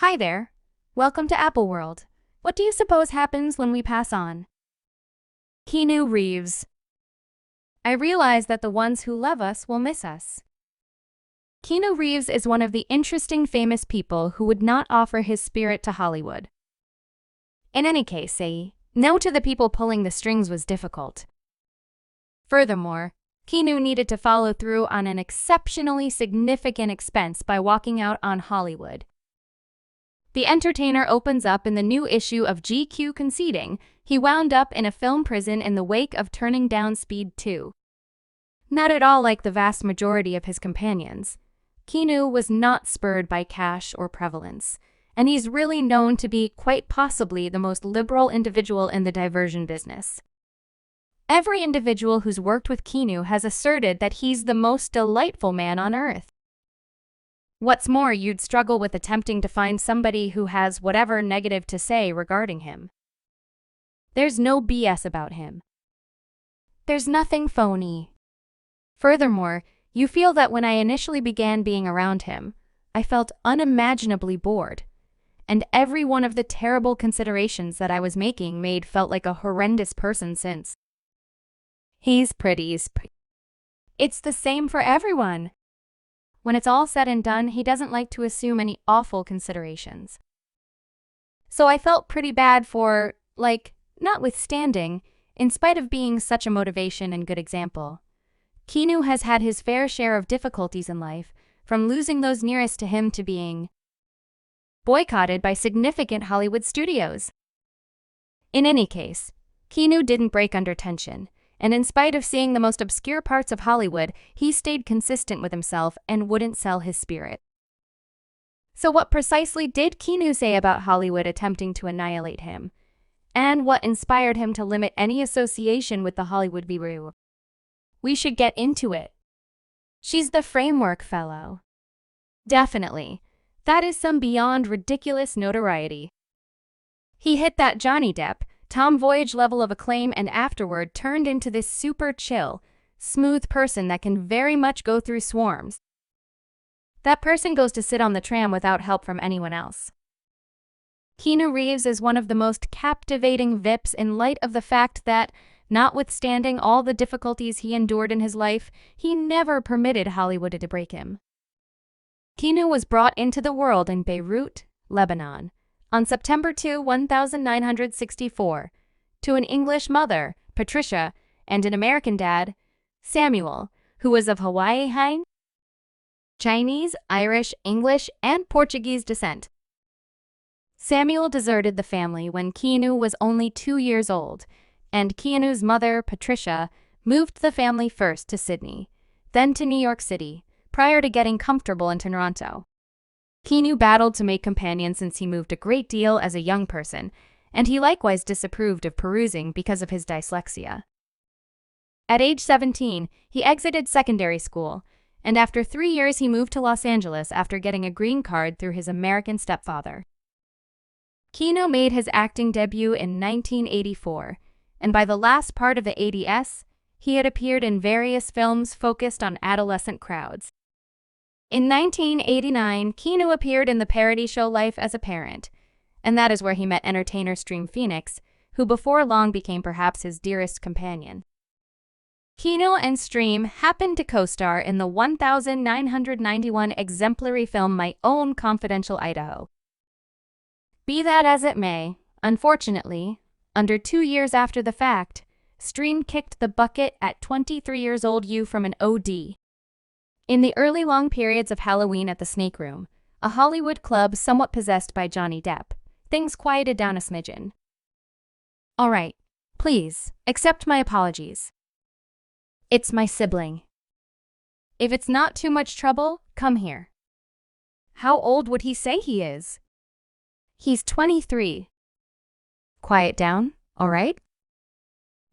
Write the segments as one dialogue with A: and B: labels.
A: Hi there. Welcome to Apple World. What do you suppose happens when we pass on? Keanu Reeves. I realize that the ones who love us will miss us. Keanu Reeves is one of the interesting famous people who would not offer his spirit to Hollywood. In any case, saying no to the people pulling the strings was difficult. Furthermore, Keanu needed to follow through on an exceptionally significant expense by walking out on Hollywood. The entertainer opens up in the new issue of GQ conceding he wound up in a film prison in the wake of turning down Speed 2. Not at all like the vast majority of his companions, Keanu was not spurred by cash or prevalence, and he's really known to be quite possibly the most liberal individual in the diversion business. Every individual who's worked with Keanu has asserted that he's the most delightful man on earth. What's more, you'd struggle with attempting to find somebody who has whatever negative to say regarding him. There's no BS about him. There's nothing phony. Furthermore, you feel that when I initially began being around him, I felt unimaginably bored, and every one of the terrible considerations that I was making felt like a horrendous person since. He's pretty. It's the same for everyone. When it's all said and done, he doesn't like to assume any awful considerations. So I felt pretty bad for, notwithstanding, in spite of being such a motivation and good example, Keanu has had his fair share of difficulties in life, from losing those nearest to him to being boycotted by significant Hollywood studios. In any case, Keanu didn't break under tension, and in spite of seeing the most obscure parts of Hollywood, he stayed consistent with himself and wouldn't sell his spirit. So what precisely did Keanu say about Hollywood attempting to annihilate him? And what inspired him to limit any association with the Hollywood bureau? We should get into it. She's the framework fellow. Definitely. That is some beyond ridiculous notoriety. He hit that Johnny Depp, Tom Voyage level of acclaim and afterward turned into this super chill, smooth person that can very much go through swarms. That person goes to sit on the tram without help from anyone else. Keanu Reeves is one of the most captivating VIPs in light of the fact that, notwithstanding all the difficulties he endured in his life, he never permitted Hollywood to break him. Keanu was brought into the world in Beirut, Lebanon, on September 2, 1964, to an English mother, Patricia, and an American dad, Samuel, who was of Hawaiian, Chinese, Irish, English, and Portuguese descent. Samuel deserted the family when Keanu was only 2 years old, and Keanu's mother, Patricia, moved the family first to Sydney, then to New York City, prior to getting comfortable in Toronto. Keanu battled to make companions since he moved a great deal as a young person, and he likewise disapproved of perusing because of his dyslexia. At age 17, he exited secondary school, and after 3 years he moved to Los Angeles after getting a green card through his American stepfather. Keanu made his acting debut in 1984, and by the last part of the 80s, he had appeared in various films focused on adolescent crowds. In 1989, Keanu appeared in the parody show Life as a Parent, and that is where he met entertainer Stream Phoenix, who before long became perhaps his dearest companion. Keanu and Stream happened to co-star in the 1991 exemplary film My Own Confidential Idaho. Be that as it may, unfortunately, under 2 years after the fact, Stream kicked the bucket at 23 years old from an OD. In the early long periods of Halloween at the Snake Room, a Hollywood club somewhat possessed by Johnny Depp, things quieted down a smidgen. All right, please, accept my apologies. It's my sibling. If it's not too much trouble, come here. How old would he say he is? He's 23. Quiet down, all right?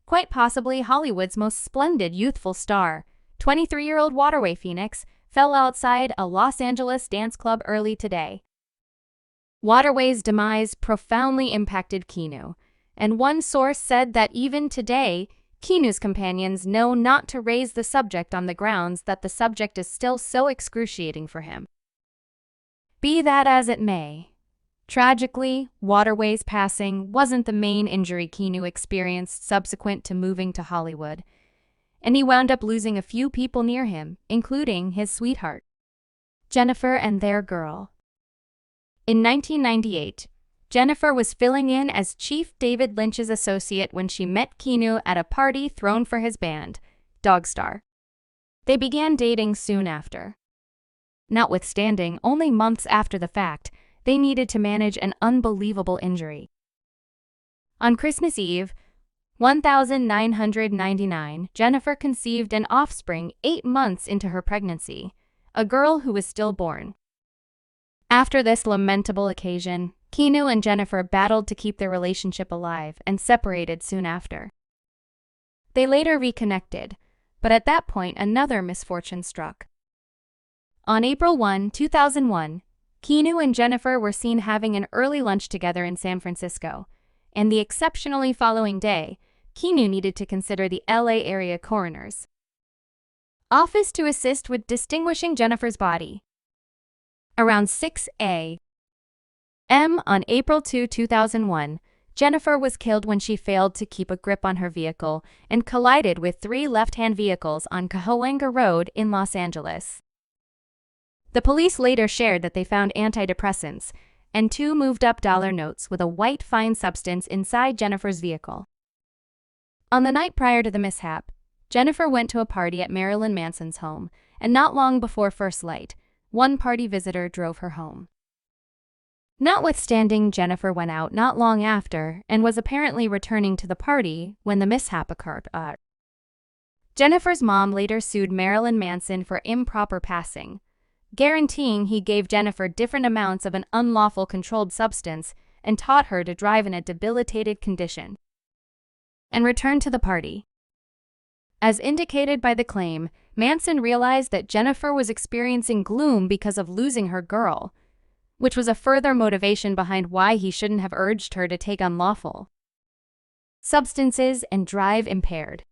A: Quite possibly Hollywood's most splendid youthful star, 23-year-old Waterway Phoenix, fell outside a Los Angeles dance club early today. Waterway's demise profoundly impacted Keanu, and one source said that even today, Keanu's companions know not to raise the subject on the grounds that the subject is still so excruciating for him. Be that as it may, Tragically, waterways passing wasn't the main injury Keanu experienced subsequent to moving to Hollywood, and he wound up losing a few people near him, including his sweetheart, Jennifer, and their girl. In 1998, Jennifer was filling in as Chief David Lynch's associate when she met Keanu at a party thrown for his band, Dogstar. They began dating soon after. Notwithstanding, only months after the fact, they needed to manage an unbelievable injury. On Christmas Eve, 1999, Jennifer conceived an offspring 8 months into her pregnancy, a girl who was stillborn. After this lamentable occasion, Keanu and Jennifer battled to keep their relationship alive and separated soon after. They later reconnected, but at that point another misfortune struck. On April 1, 2001, Keanu and Jennifer were seen having an early lunch together in San Francisco, and the exceptionally following day, Keanu needed to consider the LA area coroner's office to assist with distinguishing Jennifer's body. Around 6 a.m. on April 2, 2001, Jennifer was killed when she failed to keep a grip on her vehicle and collided with 3 left-hand vehicles on Cahuenga Road in Los Angeles. The police later shared that they found antidepressants and 2 moved-up dollar notes with a white fine substance inside Jennifer's vehicle. On the night prior to the mishap, Jennifer went to a party at Marilyn Manson's home, and not long before first light, one party visitor drove her home. Notwithstanding, Jennifer went out not long after and was apparently returning to the party when the mishap occurred. Jennifer's mom later sued Marilyn Manson for improper passing, guaranteeing he gave Jennifer different amounts of an unlawful controlled substance and taught her to drive in a debilitated condition, and returned to the party. As indicated by the claim, Manson realized that Jennifer was experiencing gloom because of losing her girl, which was a further motivation behind why he shouldn't have urged her to take unlawful substances and drive impaired.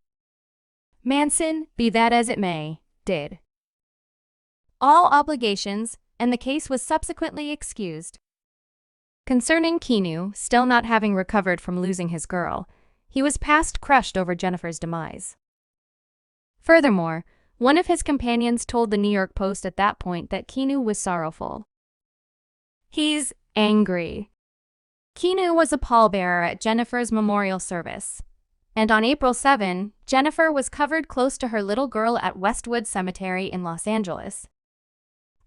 A: Manson, be that as it may, did all obligations, and the case was subsequently excused. Concerning Keanu, still not having recovered from losing his girl, he was past crushed over Jennifer's demise. Furthermore, one of his companions told the New York Post at that point that Keanu was sorrowful. He's angry. Keanu was a pallbearer at Jennifer's memorial service, and on April 7, Jennifer was covered close to her little girl at Westwood Cemetery in Los Angeles.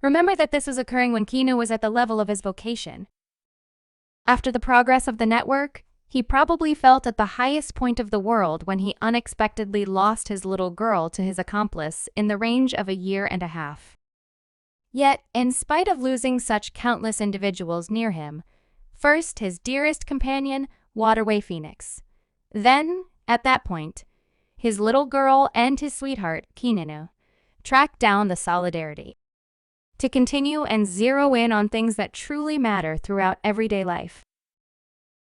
A: Remember that this was occurring when Keanu was at the level of his vocation. After the progress of the network, he probably felt at the highest point of the world when he unexpectedly lost his little girl to his accomplice in the range of a year and a half. Yet, in spite of losing such countless individuals near him, first his dearest companion, Waterway Phoenix, then, at that point, his little girl and his sweetheart, Keanu, tracked down the solidarity to continue and zero in on things that truly matter throughout everyday life.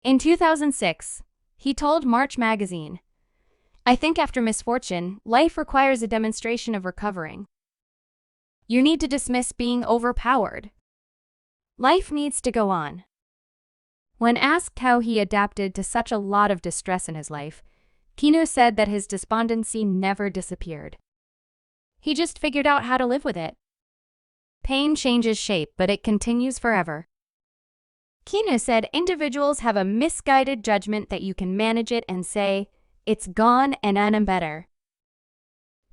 A: In 2006, he told March magazine, "I think after misfortune, life requires a demonstration of recovering. You need to dismiss being overpowered. Life needs to go on." When asked how he adapted to such a lot of distress in his life, Keanu said that his despondency never disappeared. He just figured out how to live with it. Pain changes shape, but it continues forever. Keanu said individuals have a misguided judgment that you can manage it and say, "It's gone and I'm better."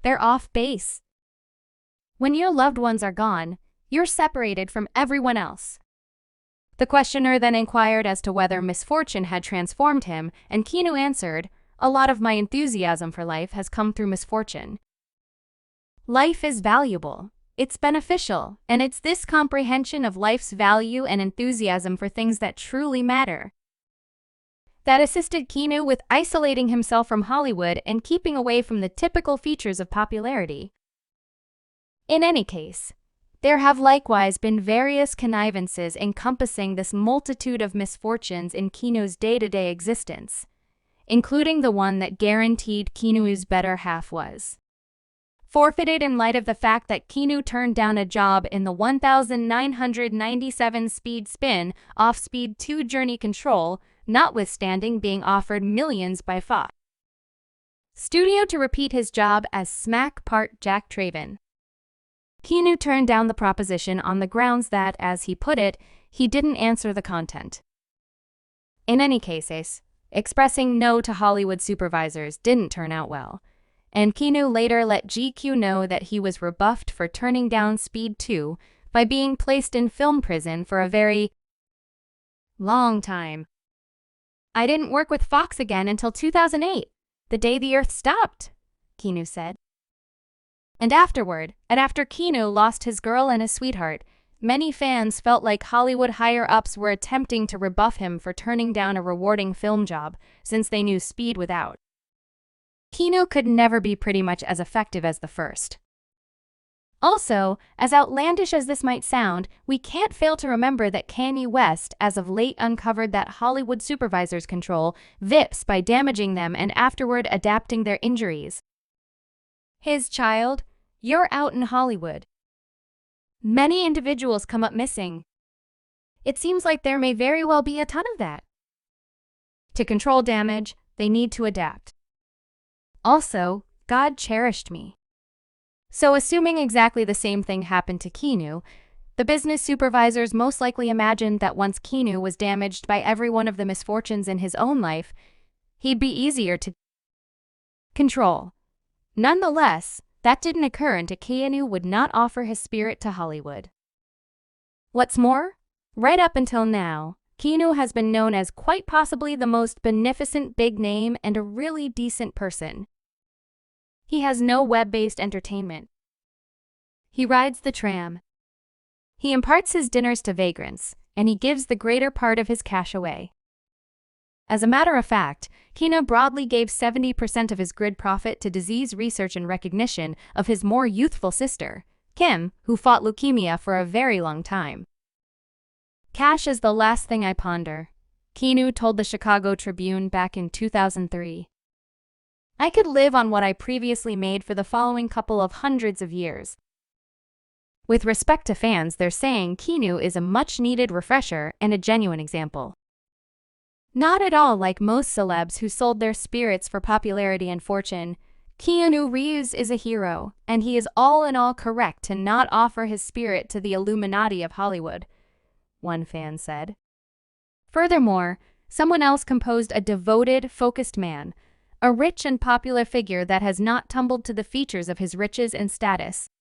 A: They're off base. When your loved ones are gone, you're separated from everyone else. The questioner then inquired as to whether misfortune had transformed him, and Keanu answered, "A lot of my enthusiasm for life has come through misfortune. Life is valuable. It's beneficial, and it's this comprehension of life's value and enthusiasm for things that truly matter that assisted Keanu with isolating himself from Hollywood and keeping away from the typical features of popularity." In any case, there have likewise been various connivances encompassing this multitude of misfortunes in Keanu's day-to-day existence, including the one that guaranteed Keanu's better half was forfeited in light of the fact that Keanu turned down a job in the 1997 Speed Spin off Speed 2 Journey Control, notwithstanding being offered millions by Fox Studio to repeat his job as Smack part Jack Traven. Keanu turned down the proposition on the grounds that, as he put it, he didn't answer the content. In any case, expressing no to Hollywood supervisors didn't turn out well, and Keanu later let GQ know that he was rebuffed for turning down Speed 2 by being placed in film prison for a very long time. "I didn't work with Fox again until 2008, the day the Earth stopped," Keanu said. And after Keanu lost his girl and his sweetheart, many fans felt like Hollywood higher-ups were attempting to rebuff him for turning down a rewarding film job, since they knew Speed without Keanu could never be pretty much as effective as the first. Also, as outlandish as this might sound, we can't fail to remember that Kanye West as of late uncovered that Hollywood supervisors control VIPs by damaging them and afterward adapting their injuries. His child, "You're out in Hollywood." Many individuals come up missing. It seems like there may very well be a ton of that. To control damage, they need to adapt. Also, God cherished me. So assuming exactly the same thing happened to Keanu, the business supervisors most likely imagined that once Keanu was damaged by every one of the misfortunes in his own life, he'd be easier to control. Nonetheless, that didn't occur and Keanu would not offer his spirit to Hollywood. What's more, right up until now, Keanu has been known as quite possibly the most beneficent big name and a really decent person. He has no web-based entertainment. He rides the tram. He imparts his dinners to vagrants, and he gives the greater part of his cash away. As a matter of fact, Keanu broadly gave 70% of his grid profit to disease research in recognition of his more youthful sister, Kim, who fought leukemia for a very long time. "Cash is the last thing I ponder," Keanu told the Chicago Tribune back in 2003. "I could live on what I previously made for the following couple of hundreds of years." With respect to fans, they're saying Keanu is a much-needed refresher and a genuine example. Not at all like most celebs who sold their spirits for popularity and fortune, Keanu Reeves is a hero, and he is all in all correct to not offer his spirit to the Illuminati of Hollywood, one fan said. Furthermore, someone else composed a devoted, focused man, a rich and popular figure that has not tumbled to the features of his riches and status.